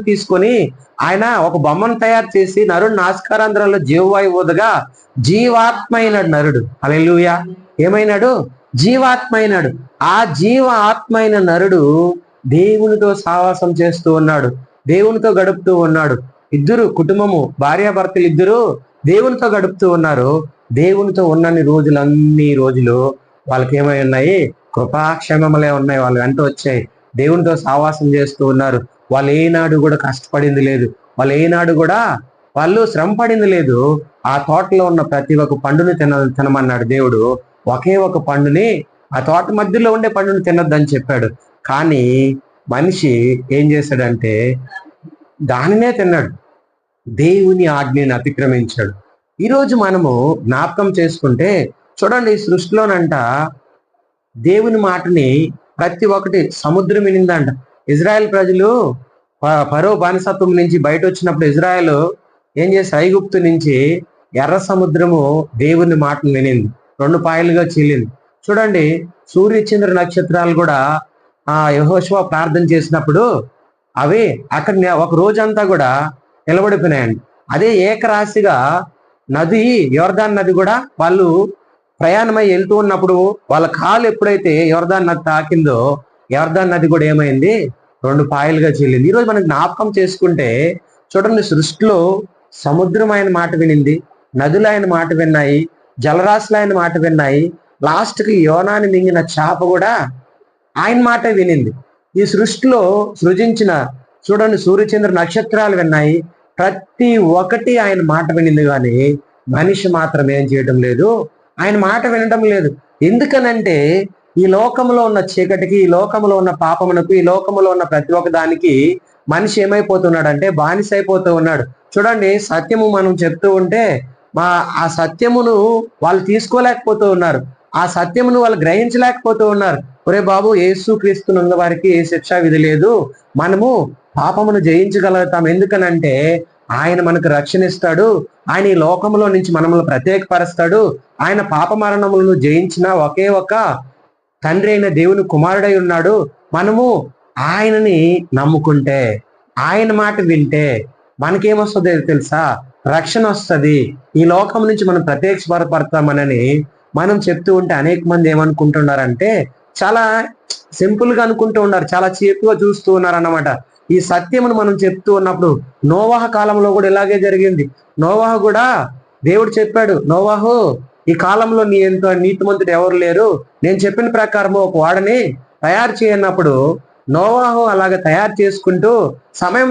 తీసుకొని ఆయన ఒక బొమ్మను తయారు చేసి నరుడు నాస్కారాంధ్రంలో జీవవాయు ఊదగా జీవాత్మ అయినాడు నరుడు. హల్లెలూయా. ఏమైనాడు? జీవాత్మ అయినాడు. ఆ జీవ ఆత్మ అయిన నరుడు దేవునితో సావాసం చేస్తూ ఉన్నాడు, దేవునితో గడుపుతూ ఉన్నాడు. ఇద్దరు కుటుంబము, భార్యాభర్తలు ఇద్దరు దేవునితో గడుపుతూ ఉన్నారు. దేవునితో ఉన్నన్ని రోజులు వాళ్ళకి ఏమై ఉన్నాయి? కృపాక్షేమములే ఉన్నాయి. వాళ్ళు వెంట వచ్చాయి. దేవునితో సావాసం చేస్తూ ఉన్నారు. వాళ్ళు ఏనాడు కూడా కష్టపడింది లేదు, వాళ్ళు శ్రమ పడింది లేదు. ఆ తోటలో ఉన్న ప్రతి ఒక్క పండుని తినమన్నాడు దేవుడు. ఒకే ఒక పండుని, ఆ తోట మధ్యలో ఉండే పండుని తినొద్దని చెప్పాడు. కానీ మనిషి ఏం చేశాడంటే దానినే తిన్నాడు, దేవుని ఆజ్ఞని అతిక్రమించాడు. ఈరోజు మనము జ్ఞాపకం చేసుకుంటే చూడండి, ఈ సృష్టిలోనంట దేవుని మాటని ప్రతి ఒక్కటి సముద్రం వినిందంట. ఇజ్రాయెల్ ప్రజలు ఫరో బానిసత్వం నుంచి బయట వచ్చినప్పుడు ఇజ్రాయెల్ ఏం చేసి ఐగుప్తు నుంచి ఎర్ర సముద్రము దేవుని మాటలు వినింది, 2 పాయలుగా చీలింది. చూడండి, సూర్య చంద్ర నక్షత్రాలు కూడా యెహోషువ ప్రార్థన చేసినప్పుడు అవి అక్కడ ఒక రోజంతా కూడా నిలబడిపోయినాయండి. అదే ఏకరాశిగా నది, యోర్దాన్ నది కూడా వాళ్ళు ప్రయాణమై వెళ్తూ ఉన్నప్పుడు వాళ్ళ కాలు ఎప్పుడైతే యోర్దాన్ నది తాకిందో యోర్దాన్ నది కూడా ఏమైంది? 2 పాయలుగా చీలింది. ఈరోజు మనం జ్ఞాపకం చేసుకుంటే చూడండి, సృష్టిలో సముద్రం ఆయన మాట వినింది, నదులు ఆయన మాట విన్నాయి, జలరాశులు ఆయన మాట విన్నాయి, లాస్ట్కి యోనాని మింగిన చేప కూడా ఆయన మాట వినింది. ఈ సృష్టిలో సృజించిన చూడండి సూర్యచంద్ర నక్షత్రాలు విన్నాయి, ప్రతి ఒక్కటి ఆయన మాట వినింది. కానీ మనిషి మాత్రం ఏం చేయడం లేదు, ఆయన మాట వినడం లేదు. ఎందుకనంటే ఈ లోకంలో ఉన్న చీకటికి, ఈ లోకంలో ఉన్న పాపమునకు, ఈ లోకంలో ఉన్న ప్రతి ఒక్క దానికి మనిషి ఏమైపోతున్నాడంటే బానిస అయిపోతూ ఉన్నాడు. చూడండి, సత్యము మనం చెప్తూ ఉంటే ఆ సత్యమును వాళ్ళు తీసుకోలేకపోతూ ఉన్నారు, ఆ సత్యమును వాళ్ళు గ్రహించలేకపోతూ ఉన్నారు. ఒరే బాబు, యేసు క్రీస్తున్న వారికి ఏ శిక్షా విధి లేదు, మనము పాపమును జయించగలుగుతాం. ఎందుకనంటే ఆయన మనకు రక్షణ ఇస్తాడు, ఆయన ఈ లోకంలో నుంచి మనల్ని ప్రత్యేకపరుస్తాడు. ఆయన పాప మరణములను జయించిన ఒకే ఒక తండ్రి అయిన దేవుని కుమారుడై ఉన్నాడు. మనము ఆయనని నమ్ముకుంటే, ఆయన మాట వింటే మనకేమొస్తుంది తెలుసా? రక్షణ వస్తుంది. ఈ లోకం నుంచి మనం ప్రత్యక్షపడతామనని మనం చెప్తూ ఉంటే అనేక మంది ఏమనుకుంటున్నారంటే చాలా సింపుల్ గా అనుకుంటూ ఉన్నారు, చాలా చీప్గా చూస్తూ ఉన్నారు అన్నమాట. ఈ సత్యమును మనం చెప్తూ ఉన్నప్పుడు నోవాహ కాలంలో కూడా ఇలాగే జరిగింది. నోవాహు కూడా దేవుడు చెప్పాడు, నోవాహు ఈ కాలంలో నీ ఎంత నీతిమంతుడు ఎవరు లేరు, నేను చెప్పిన ప్రకారము ఒక వాడని తయారు చేయనప్పుడు నోవాహు అలాగ తయారు చేసుకుంటూ సమయం